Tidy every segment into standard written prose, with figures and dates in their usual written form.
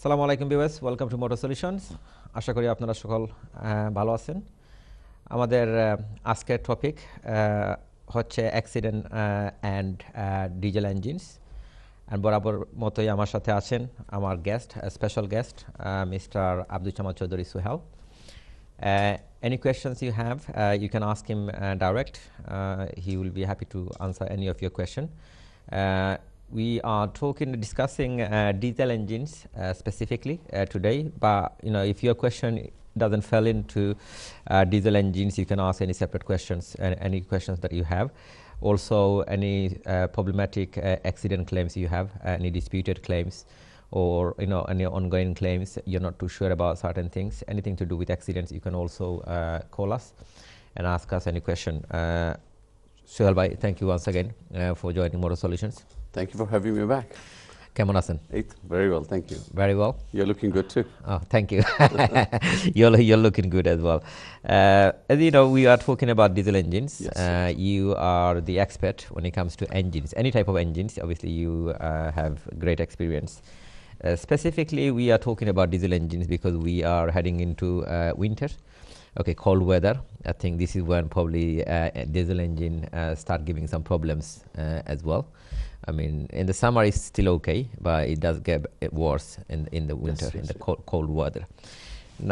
আসসালামু আলাইকুম viewers, welcome to motor solutions. আশা করি আপনারা সকল ভালো আছেন। আমাদের আজকের টপিক হচ্ছে accident and diesel engines. And বরাবর মতোই আমার সাথে আছেন আমার guest, special guest mister Abdul Samad Chowdhury Suhel. Any questions you have, you can ask him direct. He will be happy to answer any of your question. We are discussing diesel engines specifically today. But if your question doesn't fall into diesel engines, you can ask any separate questions, any questions that you have. Also, any problematic accident claims you have, any disputed claims, or any ongoing claims you're not too sure about certain things, anything to do with accidents, you can also call us and ask us any question. Suhail bhai, thank you once again for joining Motor Solutions. Thank you for having me back. কেমন আছেন? Very well, thank you. Very well. You're looking good too. Oh, thank you. You're looking good as well. As you know, we are talking about diesel engines. Yes. You are the expert when it comes to engines, any type of engines. Obviously, you have great experience. Specifically, we are talking about diesel engines because we are heading into winter. Okay, cold weather. I think this is when probably diesel engine start giving some problems as well. I mean, in the summer it's still okay, but it does get worse in the winter, Yes, in the cold weather.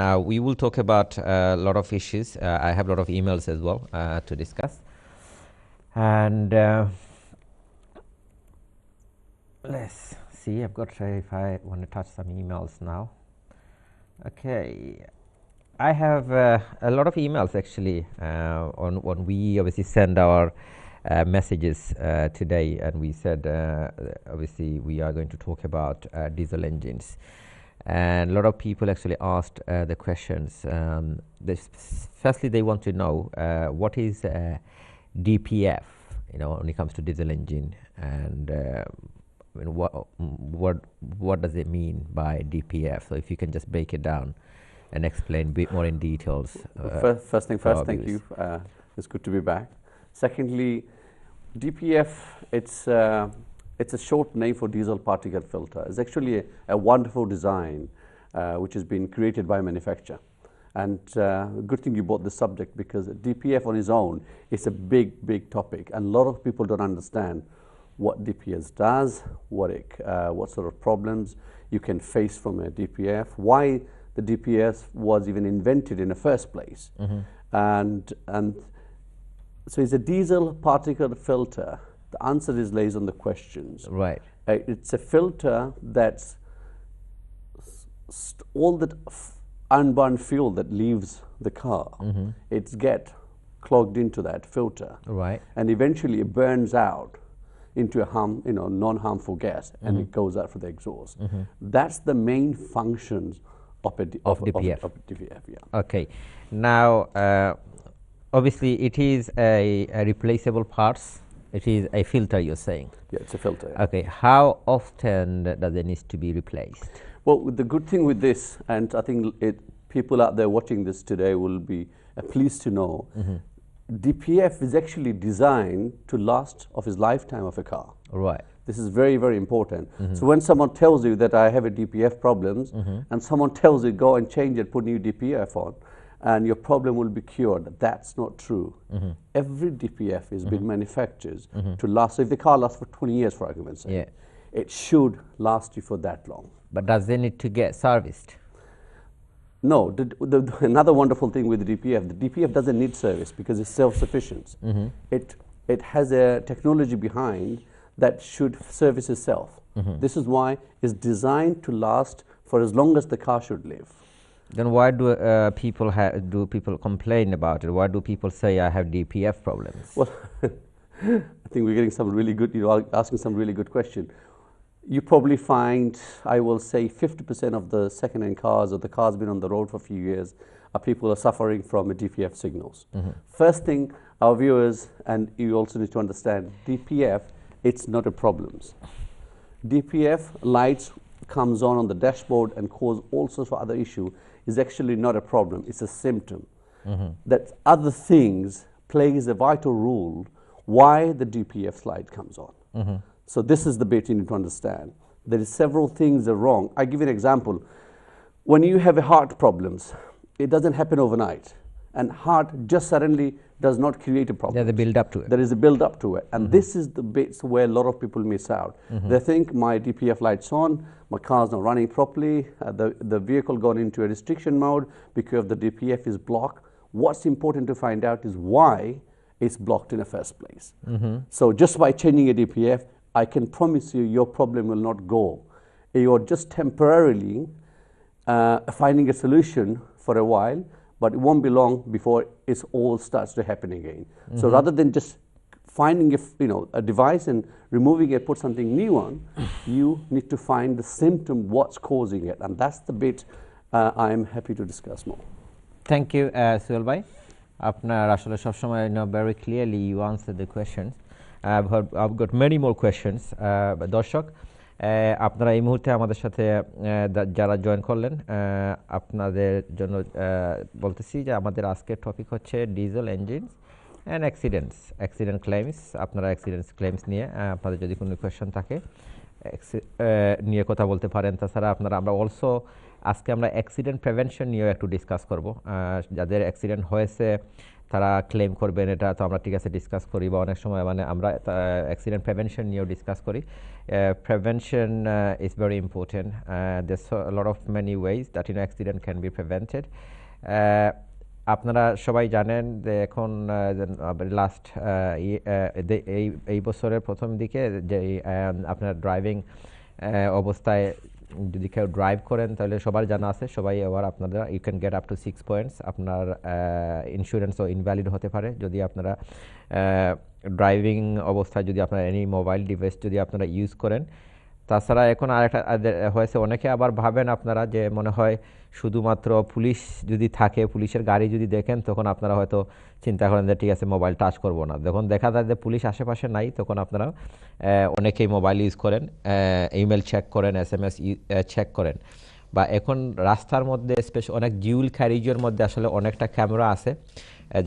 Now, we will talk about a lot of issues. I have a lot of emails as well to discuss. And let's see, I've got if I want to touch some emails now. Okay. I have a lot of emails actually on we obviously send our messages today, and we said obviously we are going to talk about diesel engines, and a lot of people actually asked the questions. Firstly, they want to know what is DPF, when it comes to diesel engine, and I mean, what does it mean by DPF? So if you can just break it down and explain a bit more in details. First thing first, thank you. It's good to be back. Secondly, DPF, it's a short name for diesel particle filter. It's actually a wonderful design which has been created by a manufacturer. And good thing you brought this subject, because DPF on its own is a big topic, and a lot of people don't understand what DPF does, what sort of problems you can face from a DPF, why the DPF was even invented in the first place. And so it's a diesel particle filter. The answer lays on the questions. Right. It's a filter that's all that unburned fuel that leaves the car. It's get clogged into that filter. Right. And eventually it burns out into a non-harmful gas, and it goes out for the exhaust. That's the main functions of DPF. Of DPF, yeah. Okay. Now, obviously, it is a replaceable parts. It is a filter, you're saying. Yeah, it's a filter. Yeah. Okay. How often does it need to be replaced? Well, the good thing with this, and I think people out there watching this today will be pleased to know, DPF is actually designed to last of his lifetime of a car. Right. This is very important. So when someone tells you that I have a DPF problems, and someone tells you go and change it, put new DPF on, and your problem will be cured, that's not true. Every DPF is been manufactured to last. So if the car lasts for 20 years, for argument's sake, Yeah. it should last you for that long. But does it need to get serviced? No, another wonderful thing with the DPF doesn't need service because it's self-sufficient. It has a technology behind that should service itself. This is why it's designed to last for as long as the car should live. Then why do people complain about it? Why do people say I have DPF problems? Well, I think we're getting some really good, asking some really good question. You probably find, I will say 50% of the second-hand cars, or the cars been on the road for a few years, people are suffering from a DPF signals. First thing, our viewers, and you also need to understand, DPF, it's not a problem. DPF lights comes on the dashboard and cause all sorts of other issue is actually not a problem, it's a symptom. That other things plays a vital role why the DPF light comes on. So this is the bit you need to understand. there is several things are wrong. I give you an example. When you have a heart problems, it doesn't happen overnight. And heart just suddenly does not create a problem. There's a build up to it. There is a build up to it. And this is the bits where a lot of people miss out. They think my DPF light's on, my car's not running properly, the vehicle gone into a restriction mode because the DPF is blocked. What's important to find out is why it's blocked in the first place. So just by changing a DPF, I can promise you your problem will not go. You're just temporarily finding a solution for a while, but it won't be long before it all starts to happen again. So rather than just finding a device and removing it, put something new on, you need to find the symptom, what's causing it, and that's the bit I'm happy to discuss more. Thank you, Suhail bhai. আপনার আসলে সবসময় very clearly you answered the questions. I've got many more questions. দর্শক আপনারা এই মুহূর্তে আমাদের সাথে যারা জয়েন করলেন আপনাদের জন্য বলতেছি যে আমাদের আজকের টপিক হচ্ছে diesel engines and accident claims. আপনারা অ্যাক্সিডেন্ট ক্লেমস নিয়ে আপনাদের যদি কোনো কোয়েশ্চেন থাকে নিয়ে কথা বলতে পারেন। তাছাড়া আমরা অলসো আজকে আমরা অ্যাক্সিডেন্ট প্রিভেনশন নিয়েও একটু ডিসকাস করব। যাদের অ্যাক্সিডেন্ট হয়েছে তারা ক্লেম করবেন, এটা তো আমরা ঠিক আছে ডিসকাস করি, বা অনেক সময় মানে আমরা অ্যাক্সিডেন্ট প্রিভেনশন নিয়েও ডিসকাস করি। Prevention is very important. There's a lot of many ways that accident can be prevented. আপনারা সবাই জানেন যে এখন লাস্ট এই বছরের প্রথম দিকে যে আপনার ড্রাইভিং অবস্থায় যদি কেউ ড্রাইভ করেন তাহলে সবার জানা আছে, সবাই আবার আপনারা you can get up to 6 points. আপনার ইন্স্যুরেন্সও ইনভ্যালিড হতে পারে যদি আপনারা ড্রাইভিং অবস্থায় যদি আপনারা এনি মোবাইল ডিভাইস যদি আপনারা ইউজ করেন। তাছাড়া এখন আরেকটা হয়েছে, অনেকে আবার ভাবেন আপনারা যে মনে হয় শুধুমাত্র পুলিশ যদি থাকে, পুলিশের গাড়ি যদি দেখেন তখন আপনারা হয়তো চিন্তা করেন যে ঠিক আছে মোবাইল টাচ করব না। যখন দেখা যায় যে পুলিশ আশেপাশে নাই তখন আপনারা অনেকেই মোবাইল ইউজ করেন, ইমেল চেক করেন, SMS চেক করেন, বা এখন রাস্তার মধ্যে অনেক ডিউল ক্যারিজের মধ্যে আসলে অনেকটা ক্যামেরা আছে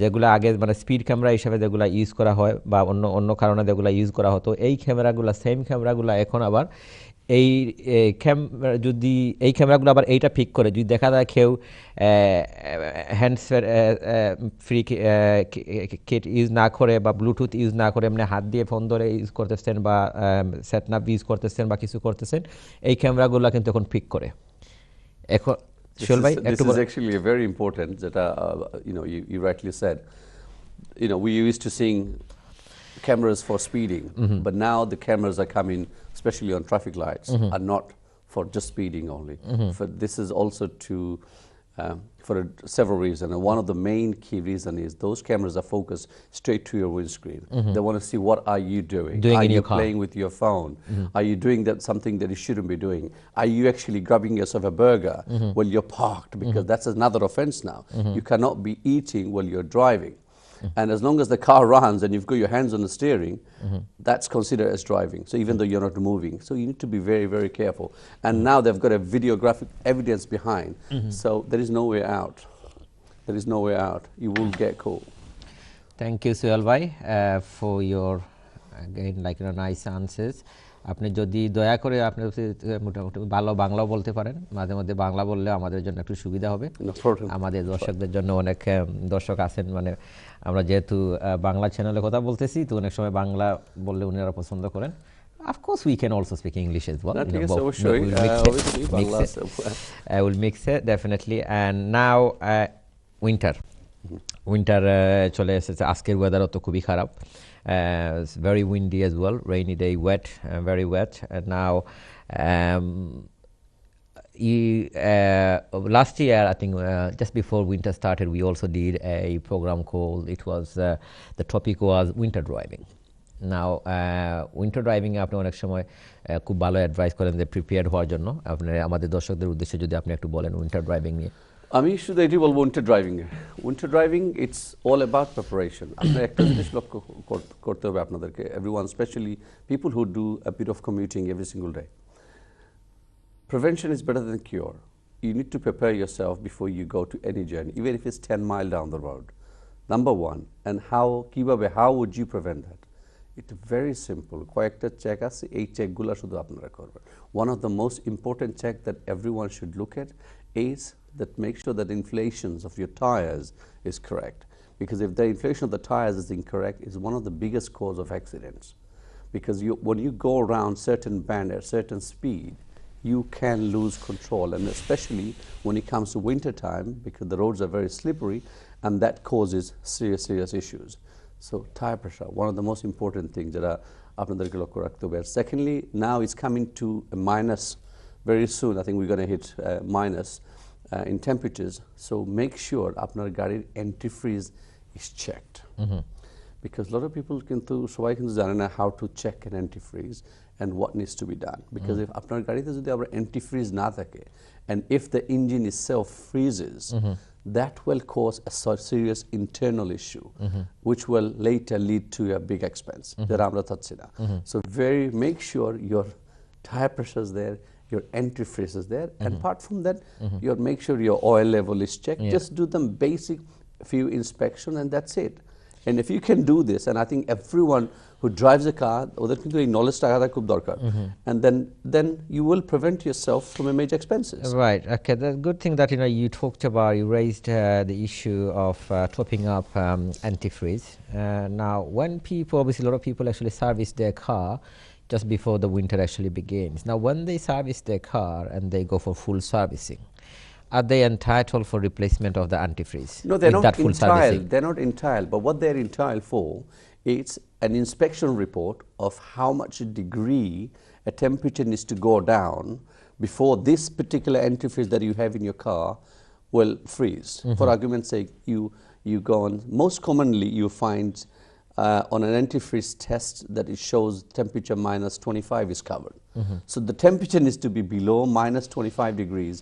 যেগুলো আগে মানে স্পিড ক্যামেরা হিসাবে যেগুলো ইউজ করা হয় বা অন্য কারণে যেগুলো ইউজ করা হতো, এই ক্যামেরাগুলো সেম ক্যামেরাগুলো এখন আবার এই ক্যামেরাগুলো আবার এইটা পিক করে যদি দেখা যায় কেউ হ্যান্ডস ফ্রি কিট ইউজ না করে বা ব্লুটুথ ইউজ না করে এমনি হাত দিয়ে ফোন ধরে ইউজ করতেছেন বা সেটনাপ ইউজ করতেছেন বা কিছু করতেছেন, এই ক্যামেরাগুলো কিন্তু এখন পিক করে। এখন This is actually very important that you rightly said. We used to seeing cameras for speeding, but now the cameras are coming, especially on traffic lights, are not for just speeding only. For this is also for several reasons, and one of the main key reason is those cameras are focused straight to your windscreen. They want to see what are you doing. Are you playing with your phone? Are you doing something that you shouldn't be doing? Are you actually grabbing yourself a burger while you're parked? Because that's another offense now. You cannot be eating while you're driving. And as long as the car runs and you've got your hands on the steering, that's considered as driving. So even though you're not moving, so you need to be very, very careful. And now they've got a videographic evidence behind, so there is no way out. There is no way out. You will get caught. Thank you, Suhail bhai, for your again nice answers. আপনি যদি দয়া করে আপনি মোটামুটি ভালো বাংলাও বলতে পারেন, মাঝে মধ্যে বাংলা বললে আমাদের জন্য একটু সুবিধা হবে। আমাদের দর্শকদের জন্য অনেক দর্শক আছেন, মানে আমরা যেহেতু বাংলা চ্যানেলে কথা বলতেছি তো অনেক সময় বাংলা বললে উনারা পছন্দ করেন। Of course we can also speak English as well. We'll mix it definitely. And now winter চলে এসেছে, আজকের ওয়েদারও তো খুবই খারাপ। It's very windy as well, rainy day, wet, very wet. And now, last year, I think just before winter started, we also did a program called, the topic was winter driving. Now, winter driving আপনি অনেক সময় খুব ভালো advice করেন যে prepared হওয়ার জন্য। আপনি আমাদের দর্শকদের উদ্দেশ্যে যদি আপনি একটু বলেন উইন্টার ড্রাইভিং নিয়ে। আমি শুধু এটি বলবো winter driving it's all about preparation. আপনার একটা জিনিস লক্ষ্য করতে হবে আপনাদেরকে, everyone, specially people who do a bit of commuting every single day. Prevention is better than cure. You need to prepare yourself before you go to any journey, even if it's 10 miles down the road. Number one, and how would you prevent that? It's very simple. কয়েকটা check আছে, এই চেকগুলো শুধু আপনারা করবেন. One of the most important check that everyone should look at is that make sure that inflations of your tires is correct. Because if the inflation of the tires is incorrect, it's one of the biggest cause of accidents. Because when you go around certain band at certain speed, you can lose control, and especially when it comes to winter time, because the roads are very slippery, and that causes serious issues. So tire pressure, one of the most important things that আপনাদেরকে লক্ষ্য রাখতে হবে. Secondly, now it's coming to a minus very soon. I think we're going to hit minus in temperatures. So make sure আপনার গাড়ির antifreeze is checked. Because a lot of people কিন্তু সবাই কিন্তু জানে না how to check an antifreeze and what needs to be done. Because if আপনার গাড়িতে যদি আবার antifreeze না থাকে, and if the engine itself freezes, that will cause a serious internal issue, which will later lead to a big expense. যেটা আমরা চাচ্ছি না. So make sure your tire pressure is there, your antifreeze is there, and apart from that, make sure your oil level is checked. Just do them basic few inspection, and that's it. And if you can do this, and I think everyone who drives a car, ওদের কিন্তু এই knowledge থাকা খুব দরকার, and then you will prevent yourself from a major expenses. Right. Okay. The good thing that you talked about, you raised the issue of topping up antifreeze. Now, when people, obviously, a lot of people actually service their car just before the winter actually begins. Now, when they service their car and they go for full servicing, are they entitled for replacement of the antifreeze? No, they're not full entitled. servicing? They're not entitled. But what they're entitled for is an inspection report of how much degree a temperature needs to go down before this particular antifreeze that you have in your car will freeze. For argument's sake, you go on. Most commonly, you find on an antifreeze test that it shows temperature minus 25 is covered. So the temperature needs to be below minus 25 degrees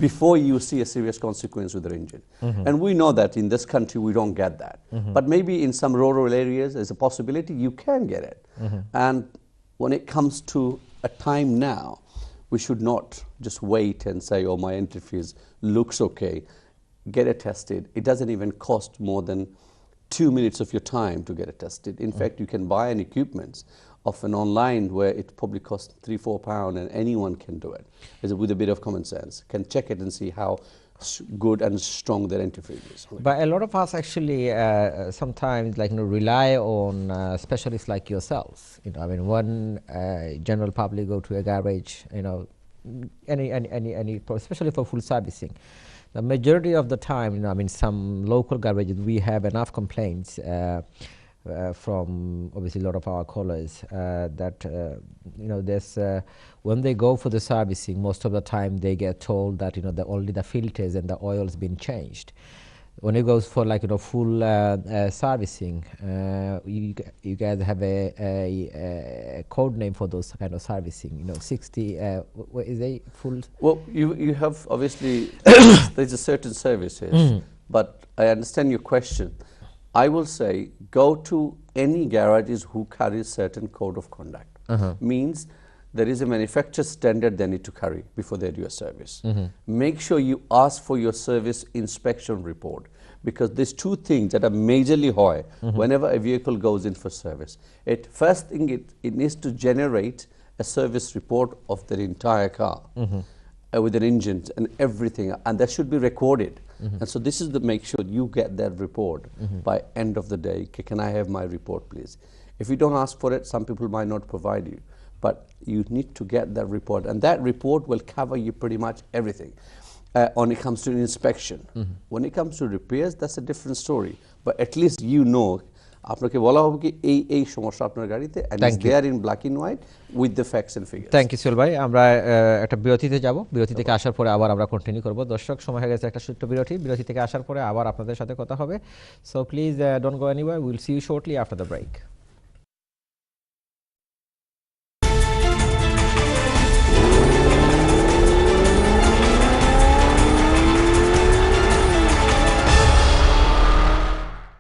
before you see a serious consequence with the engine. And we know that in this country we don't get that. But maybe in some rural areas there's a possibility you can get it. And when it comes to a time now, we should not just wait and say, oh, my antifreeze looks okay. Get it tested. It doesn't even cost more than 2 minutes of your time to get it tested. In fact, you can buy an equipment of an online where it probably costs £3-4 and anyone can do it with a bit of common sense, can check it and see how good and strong their antifreeze is. But a lot of us actually sometimes rely on specialists like yourselves. I mean, when general public go to a garage, any especially for full servicing, the majority of the time, I mean, some local garages, we have enough complaints from obviously a lot of our callers that there's when they go for the servicing, most of the time they get told that only the filters and the oil's been changed. When it goes for full servicing, you guys have a code name for those kind of servicing. 60 is a full. Well, you have obviously there's a certain services, but I understand your question. I will say go to any garages who carry certain code of conduct. Means there is a manufacturer standard they need to carry before they do a service. Make sure you ask for your service inspection report, because there's two things that are majorly high whenever a vehicle goes in for service. First thing, it needs to generate a service report of the entire car with an engine and everything, and that should be recorded. And so this is the make sure you get that report by end of the day. Can I have my report, please? If you don't ask for it, some people might not provide you, but you need to get that report, and that report will cover you pretty much everything. When it comes to inspection, when it comes to repairs, that's a different story. But at least আপনাকে বলা হবে কি এই সমস্যা আপনার গাড়িতে, and it's there in black and white with the facts and figures. Thank you Sohel ভাই। আমরা একটা বিরতিতে যাব, বিরতি থেকে আসার পরে আবার আমরা কন্টিনিউ করব। দর্শক, সময় হয়ে গেছে একটা ছোট্ট বিরতি থেকে আসার পরে আবার আপনাদের সাথে কথা হবে। So please don't go anywhere, will see you shortly after the break.